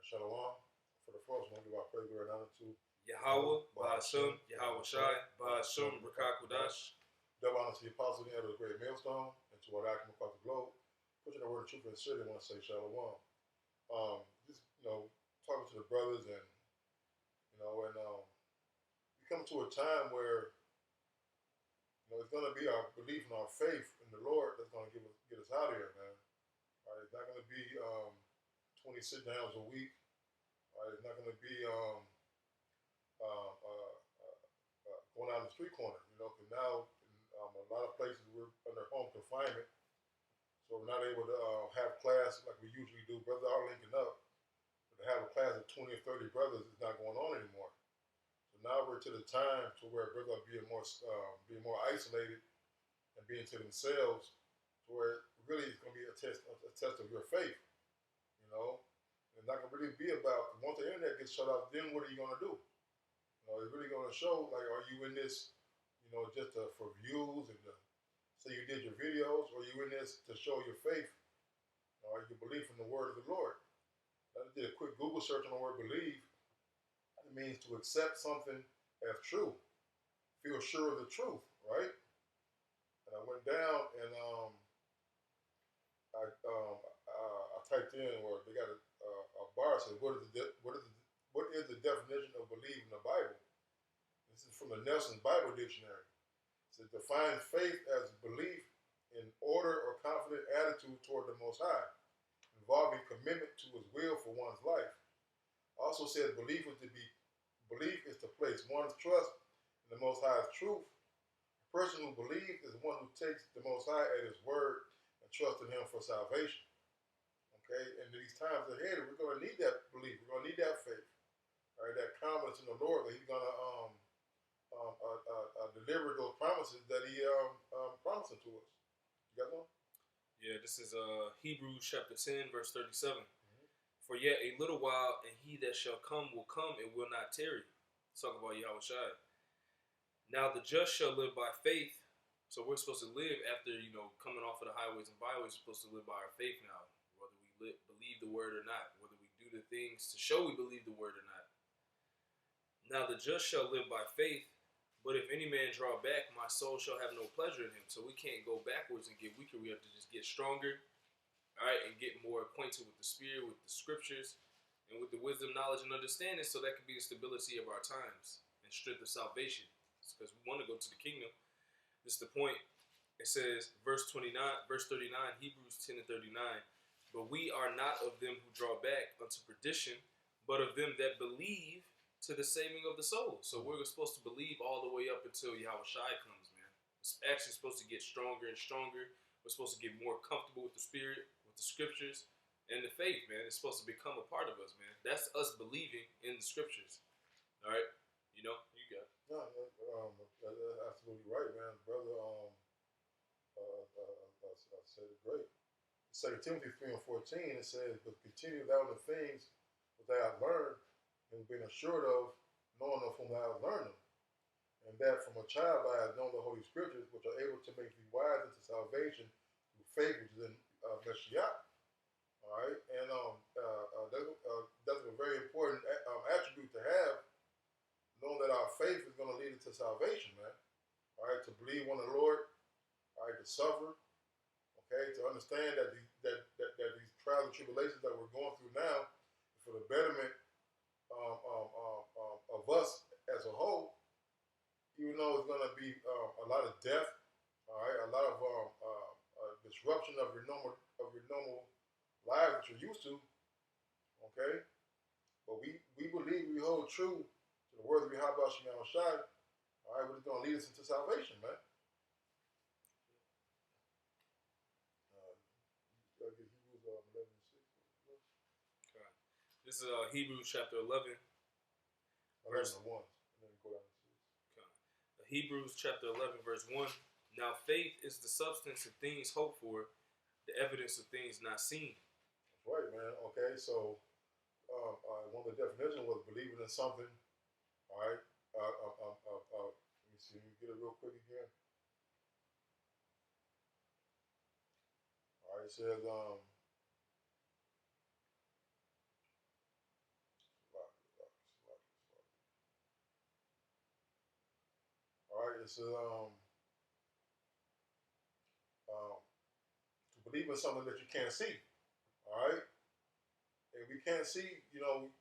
Shalom. For the first one, give our praise, glory, and honor to Yahweh, Ba'ashem, Yahweh Shai, Ba'ashem, Rakakudash. double honor to the apostle, the elder of the great millstone, and to our acting across the globe. Pushing the word of truth and sincerity, I want to say Shalom. Just, talking to the brothers we come to a time where, it's going to be our belief and our faith in the Lord that's going to get us out of here, man. All right, it's not going to be 20 sit downs a week. All right, it's not going to be going out in the street corner, because now a lot of places we're under home confinement, so we're not able to have class like we usually do. Brothers are linking up, but to have a class of 20 or 30 brothers is not going on anymore. So now we're to the time to where brothers are being more isolated and being to themselves, to where really it's going to be a test of your faith. It's not going to really be about, once the internet gets shut off, then what are you going to do? It's really going to show, like, are you in this, just for views and to say you did your videos, or are you in this to show your faith, or your belief in the word of the Lord? I just did a quick Google search on the word believe. It means to accept something as true, feel sure of the truth, right? And I went down and I typed in, or they got a bar that says, what is the definition of believe in the Bible? This is from the Nelson's Bible Dictionary. It says, defines faith as belief in order or confident attitude toward the Most High, involving commitment to His will for one's life. Also says belief is to place one's trust in the Most High's truth. A person who believes is one who takes the Most High at His word and trusts in Him for salvation. Okay, and these times ahead, we're going to need that belief. We're going to need that faith. All right, that confidence in the Lord that He's going to deliver those promises that He promised to us. You got one? Yeah, this is Hebrews chapter 10, verse 37. For yet a little while, and He that shall come will come and will not tarry. Let's talk about Yahweh Shai. Now the just shall live by faith. So we're supposed to live after, coming off of the highways and byways. We're supposed to live by our faith now, whether we believe the word or not, whether we do the things to show we believe the word or not. Now the just shall live by faith, but if any man draw back, my soul shall have no pleasure in him. So we can't go backwards and get weaker. We have to just get stronger, all right, and get more acquainted with the Spirit, with the Scriptures, and with the wisdom, knowledge, and understanding, so that can be the stability of our times and strength of salvation. It's because we want to go to the kingdom. This is the point. It says, verse 39, Hebrews 10 and 39, but we are not of them who draw back unto perdition, but of them that believe to the saving of the soul. So we're supposed to believe all the way up until Yahweh Shai comes, man. It's actually supposed to get stronger and stronger. We're supposed to get more comfortable with the Spirit, with the Scriptures, and the faith, man. It's supposed to become a part of us, man. That's us believing in the Scriptures. All right? You got it. No, that's absolutely right, man. Brother, I said it great. 2 Timothy 3 and 14, it says, but continue thou in the things that thou hast learned, and been assured of, knowing of whom thou hast learned them. And that from a child thou hast known the Holy Scriptures, which are able to make thee wise unto salvation through faith which is in Mashiach. All right? And that's a very important attribute to have, knowing that our faith is going to lead us to salvation, man. All right, to believe on the Lord, all right, to suffer, okay, to understand that these trials and tribulations that we're going through now, for the betterment of us as a whole, even though it's going to be a lot of death, all right, a lot of disruption of your normal lives that you're used to, okay, but we believe, we hold true to the words of Yahweh Shai, all right, which is going to lead us into salvation, man. Hebrews 11 and 6. Okay. This is Hebrews chapter 11. Verse 1. And then go down to 6. Okay. Hebrews chapter 11, verse 1. Now faith is the substance of things hoped for, the evidence of things not seen. That's right, man. Okay, so one of the definitions was believing in something. All right. Let me see. Let me get it real quick again. All right. It says, It's to believe in something that you can't see. All right, and we can't see, Lord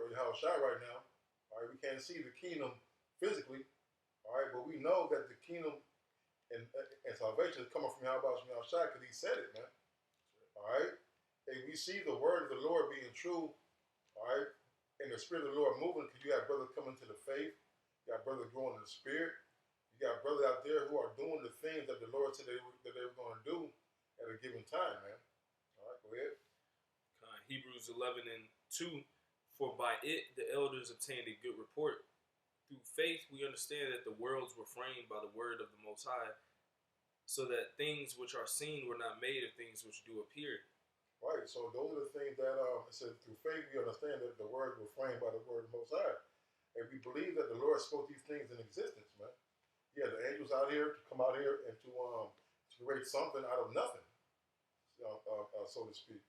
or Yahweh Shai right now. All right, we can't see the kingdom physically. All right, but we know that the kingdom and salvation is coming from Yahweh Shai because He said it, man. All right, and we see the word of the Lord being true. All right, and the Spirit of the Lord moving because you have brothers coming to the faith. You got brothers growing in the Spirit. You got brothers out there who are doing the things that the Lord said that they were going to do at a given time, man. All right, go ahead. Hebrews 11:2. For by it the elders obtained a good report. Through faith we understand that the worlds were framed by the word of the Most High, so that things which are seen were not made of things which do appear. Right, so those are the things that it says through faith we understand that the words were framed by the word of the Most High. And we believe that the Lord spoke these things in existence, man. He had the angels out here to come out here and to create something out of nothing, so to speak.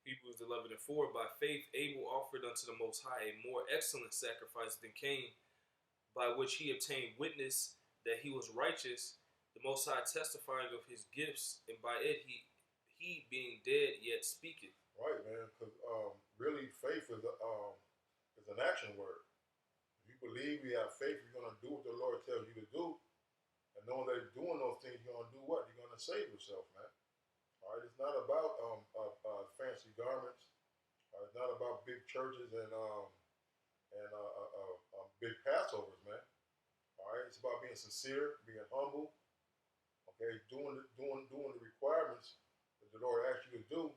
Hebrews 11:4. By faith Abel offered unto the Most High a more excellent sacrifice than Cain, by which he obtained witness that he was righteous, the Most High testifying of his gifts, and by it he being dead yet speaketh. Right, man, because really faith is an action word. If you believe, you have faith, you're going to do what the Lord tells you to do. And knowing that you're doing those things, you're going to do what? You're going to save yourself, man. All right, it's not about fancy garments. It's not about big churches and big Passovers, man. All right, it's about being sincere, being humble. Okay, doing the requirements that the Lord asks you to do.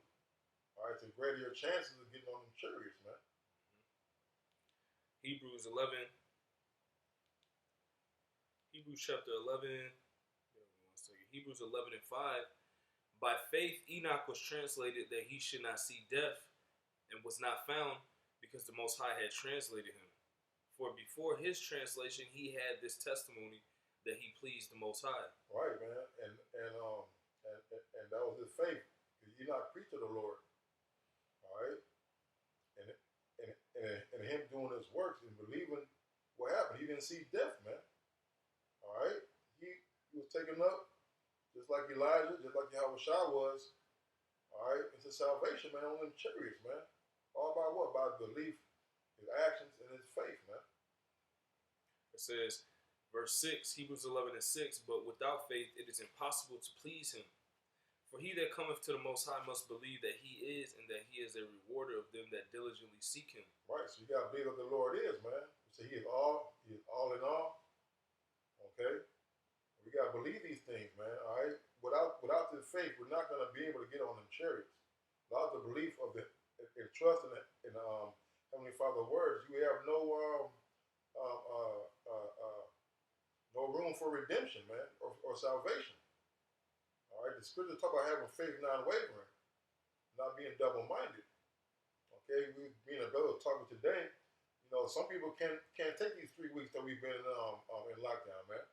All right, to greater your chances of getting on them chariots, man. Hebrews chapter 11. Hebrews 11:5. By faith Enoch was translated that he should not see death, and was not found, because the Most High had translated him. For before his translation he had this testimony that he pleased the Most High. Right, man, and that was his faith. Enoch preached to the Lord. All right, and him doing his works and believing what happened. He didn't see death, man. All right, he was taken up just like Elijah, just like Yahweh Shai was. All right, into salvation, man, on them chariots, man. All by what? By belief, his actions, and his faith, man. It says, verse 6, Hebrews 11:6. But without faith it is impossible to please him. For he that cometh to the Most High must believe that he is, and that he is a rewarder of them that diligently seek him. Right, so you got to believe that the Lord is, man. So he is all in all. Okay? We got to believe these things, man, all right? Without the faith, we're not going to be able to get on them chariots. Without the belief of and trust in Heavenly Father's words, you have no room for redemption, man, or salvation. All right, the scripture talk about having faith, not wavering, not being double-minded. Okay, we being a brother talking today. Some people can't take these 3 weeks that we've been in lockdown, man.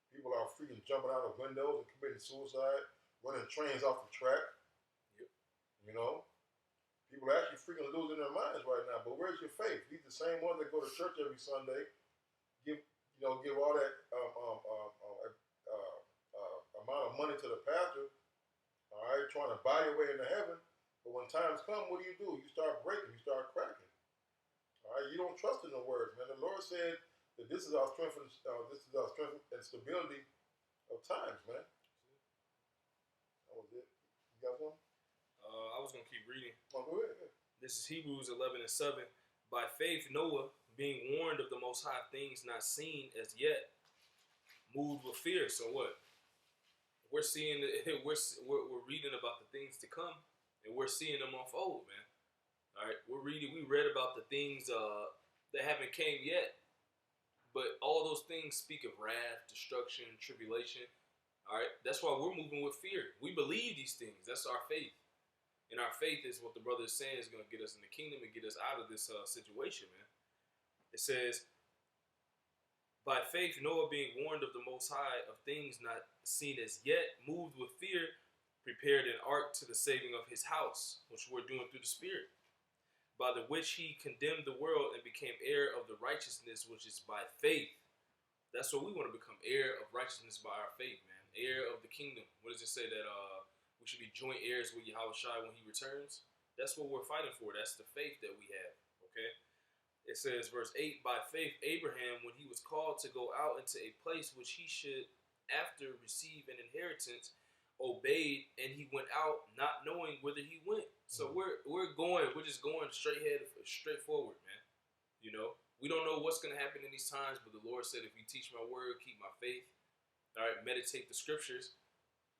People are freaking jumping out of windows and committing suicide, running trains off the track. Yep. People are actually freaking losing their minds right now. But where's your faith? These are the same ones that go to church every Sunday, give all that amount of money to the pastor, all right, trying to buy your way into heaven. But when times come, what do? You start breaking, you start cracking. All right, you don't trust in the words, man. The Lord said that this is our strength and stability of times, man. That was it. You got one? I was gonna keep reading. Oh, go ahead. This is Hebrews 11:7. By faith Noah, being warned of the Most High things not seen as yet, moved with fear. So what? We're seeing, we're reading about the things to come, and we're seeing them unfold, man. All right, we read about the things that haven't came yet, but all those things speak of wrath, destruction, tribulation. All right, that's why we're moving with fear. We believe these things. That's our faith, and our faith is what the brother is saying is going to get us in the kingdom and get us out of this situation, man. It says, by faith, Noah, being warned of the Most High of things not seen as yet, moved with fear, prepared an ark to the saving of his house, which we're doing through the Spirit. by the which he condemned the world and became heir of the righteousness which is by faith. That's what we want to become, heir of righteousness by our faith, man. Heir of the kingdom. What does it say that we should be joint heirs with Yahweh Shai when he returns? That's what we're fighting for. That's the faith that we have. Okay? It says, verse 8, by faith Abraham, when he was called to go out into a place which he should after receive an inheritance, obeyed, and he went out not knowing whither he went. So we're just going straight forward, man. You know, we don't know what's going to happen in these times, but the Lord said, if you teach my word, keep my faith, all right, meditate the scriptures,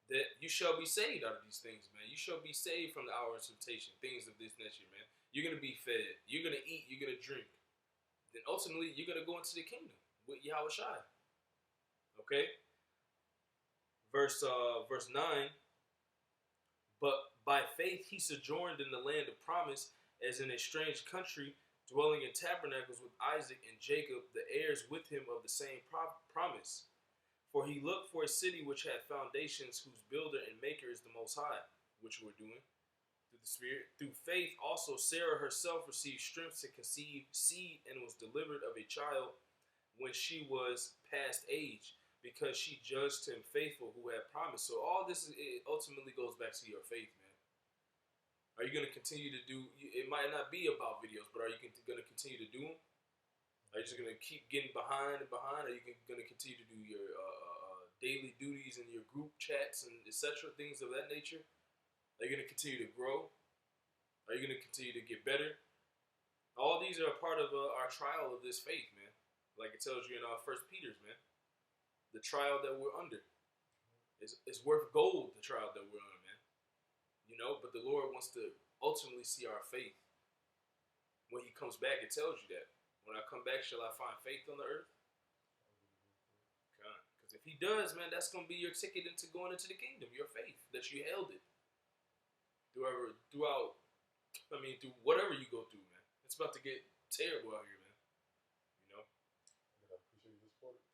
that you shall be saved out of these things, man. You shall be saved from the hour of temptation, things of this nature, man. You're going to be fed. You're going to eat. You're going to drink. Then ultimately, you're going to go into the kingdom with Yahweh Shai. Okay? Verse 9, but by faith he sojourned in the land of promise, as in a strange country, dwelling in tabernacles with Isaac and Jacob, the heirs with him of the same promise. For he looked for a city which had foundations, whose builder and maker is the Most High, which we're doing through the Spirit. Through faith also Sarah herself received strength to conceive seed, and was delivered of a child when she was past age, because she judged him faithful who had promised. So all this it ultimately goes back to your faith, man. Are you going to continue to do? It might not be about videos, but are you going to continue to do them? Are you just going to keep getting behind and behind? Are you going to continue to do your daily duties and your group chats and etc. things of that nature? Are you going to continue to grow? Are you going to continue to get better? All these are a part of our trial of this faith, man. Like it tells you in our First Peter's, man. The trial that we're under is worth gold. The trial that we're under, man. You know, but the Lord wants to ultimately see our faith. When He comes back, it tells you that. When I come back, shall I find faith on the earth? Because if He does, man, that's going to be your ticket into going into the kingdom. Your faith that you held it through whatever you go through, man. It's about to get terrible out here, man. You know. I appreciate you support it.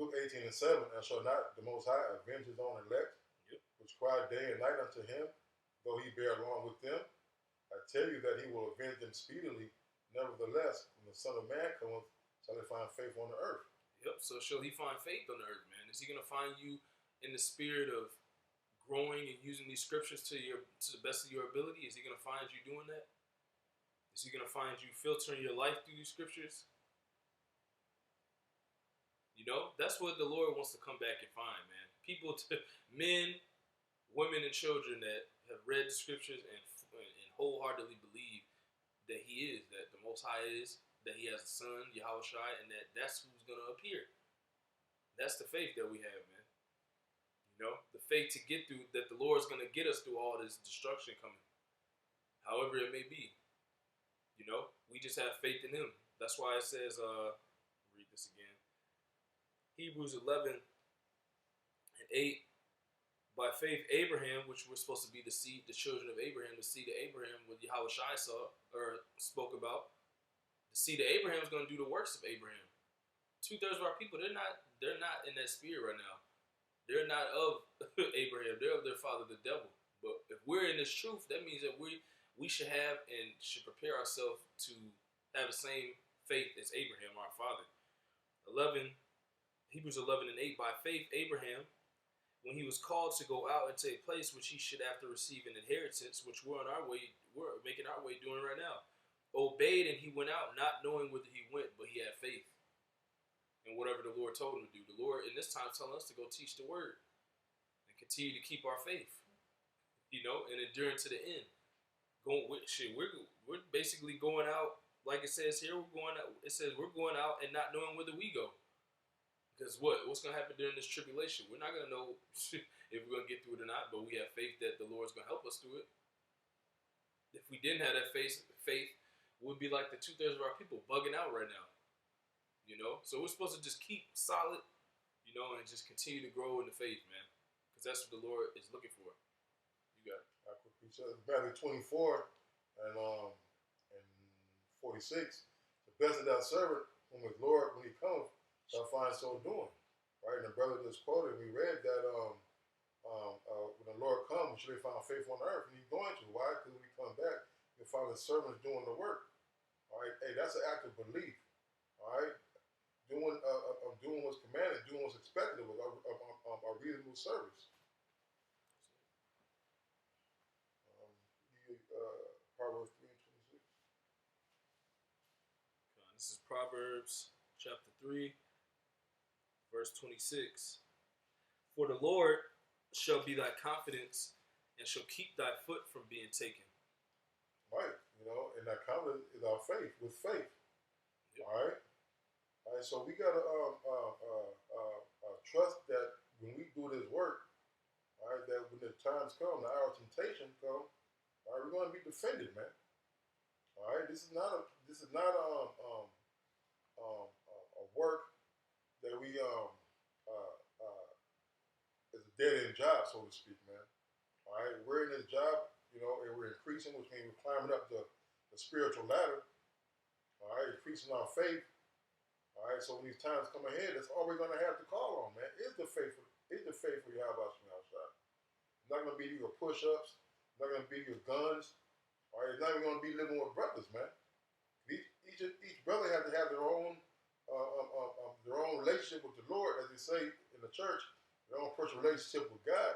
Luke 18:7, and shall not the Most High avenge His own elect, which cry day and night unto Him, though He bear along with them? I tell you that He will avenge them speedily. Nevertheless, when the Son of Man cometh, shall He find faith on the earth? Yep. So shall He find faith on the earth, man? Is He going to find you in the spirit of growing and using these scriptures to the best of your ability? Is He going to find you doing that? Is He going to find you filtering your life through these scriptures? You know, that's what the Lord wants to come back and find, man. People, men, women, and children that have read the scriptures and wholeheartedly believe that He is, that the Most High is, that He has a Son, Yahweh Shai, and that's who's going to appear. That's the faith that we have, man. You know, the faith to get through, that the Lord's going to get us through all this destruction coming, however it may be. You know, we just have faith in Him. That's why it says, read this again. Hebrews 11:8. By faith, Abraham, which we're supposed to be the seed, the children of Abraham, the seed of Abraham, what Yahweh Shai spoke about. The seed of Abraham is going to do the works of Abraham. 2/3 of our people, they're not in that spirit right now. They're not of Abraham. They're of their father, the devil. But if we're in this truth, that means that we should have and should prepare ourselves to have the same faith as Abraham, our father. Hebrews 11:8. By faith, Abraham, when he was called to go out into a place which he should after receive an inheritance, which we're making our way doing right now, obeyed, and he went out, not knowing whither he went, but he had faith in whatever the Lord told him to do. The Lord in this time is telling us to go teach the word and continue to keep our faith, you know, and endure to the end. We're basically going out, like it says here. It says we're going out and not knowing whither we go. Because what's going to happen during this tribulation? We're not going to know if we're going to get through it or not, but we have faith that the Lord's going to help us through it. If we didn't have that faith, we'd be like the 2/3 of our people bugging out right now. You know? So we're supposed to just keep solid, you know, and just continue to grow in the faith, man. Because that's what the Lord is looking for. You got it. Matthew 24 and 46. The best of that servant, whom his Lord, when He comes, shall find so doing, right? And the brother just quoted, we read that when the Lord comes, should He find faith on earth? And He's going to. Why? Because when He comes back, He'll find while his servant is doing the work. All right, hey, that's an act of belief. All right, doing what's commanded, doing what's expected of a reasonable service. Proverbs 3:26. This is Proverbs chapter 3, verse 26. For the Lord shall be thy confidence and shall keep thy foot from being taken. Right, and that confidence is our faith, with faith. Yep. All right. So we gotta trust that when we do this work, all right, that when the times come, the hour of temptation come, all right, we're going to be defended, man. All right, this is not a work that we is a dead end job, so to speak, man. All right, we're in this job, and we're increasing, which means we're climbing up the spiritual ladder. All right, increasing our faith. All right, so when these times come ahead, that's all we're going to have to call on, man. Is the faithful Yahweh outside. It's not going to be your push-ups. It's not going to be your guns. All right, it's not even going to be living with brothers, man. Each brother has to have their own relationship with the Lord, as they say in the church, their own personal relationship with God.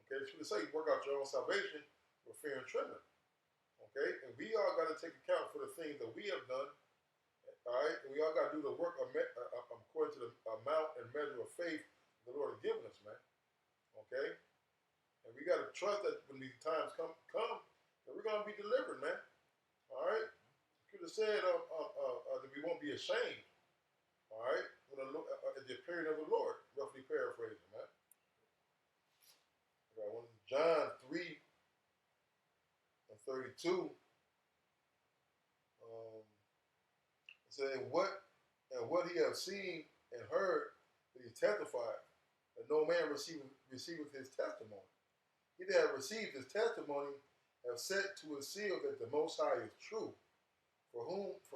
Okay, it's going to say work out your own salvation with fear and trembling. Okay, and we all got to take account for the things that we have done. All right, and we all got to do the work according to the amount and measure of faith the Lord has given us, man. Okay, and we got to trust that when these times come, that we're going to be delivered, man. All right, could have said that we won't be ashamed. All right, at the appearing of the Lord, roughly paraphrasing, man. Okay, John 3:32. Saying what he have seen and heard, that he testified, that no man receiveth his testimony. He that have received his testimony have set to his seal that the Most High is true. For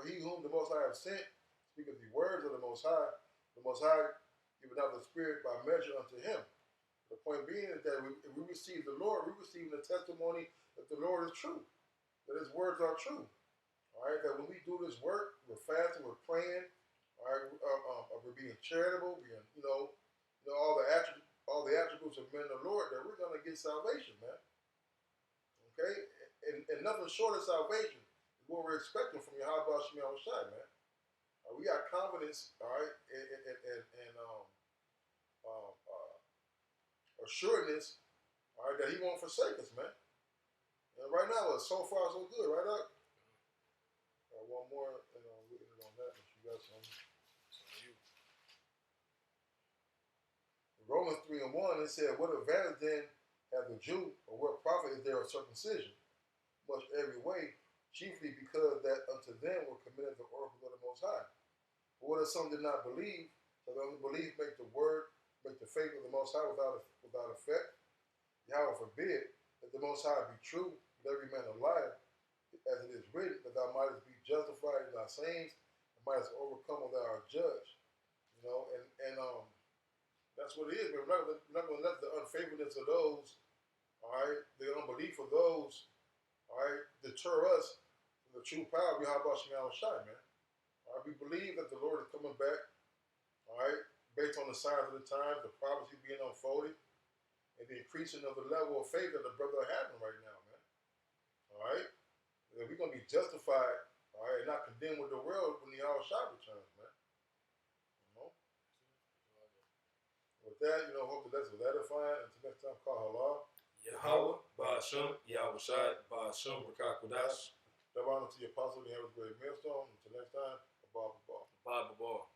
he whom the Most High have sent speaketh the words of the Most High. The Most High giveth out the Spirit by measure unto him. The point being is that if we receive the Lord, we receive the testimony that the Lord is true, that his words are true. All right, that when we do this work, we're fasting, we're praying. All right, we're being charitable, all the attributes of men of the Lord, that we're gonna get salvation, man. Okay, and nothing short of salvation is what we're expecting from Yahweh Shemiah Shai, man. We got confidence, all right, and assuredness, all right, that he won't forsake us, man. And right now, so far so good, right up. One more, and we'll end it on that. If you got some. Romans 3:1, it said, "What advantage then hath the Jew, or what profit is there of circumcision? Much every way, chiefly because that unto them were committed the oracles of the Most High. For what if some did not believe? Shall the unbelief make the faith of the Most High without effect? Yahweh forbid that the Most High be true, but every man a liar, as it is written, that thou mightest be justified in thy sayings, and mightest overcome without our judge." And that's what it is. We're not going to let the unfaithfulness of those, all right, the unbelief of those, all right, deter us from the true power of Yahweh Shemiah Shai, man. All right, we believe that the Lord is coming back, all right, based on the signs of the times, the prophecy being unfolded, and the increasing of the level of faith that the brother are having right now, man. All right? That we're going to be justified, all right, and not condemned with the world when the Yahweh Shai returns, man. With that, hope the lesson was edifying. Until next time, call Allah. Yahweh, Ba'ashem, Yahweh Shai, Ba'ashem, Rakah Kodash. Double honor to your apostle, the heaven's great millstone. Until next time, Abba. Baba Ball.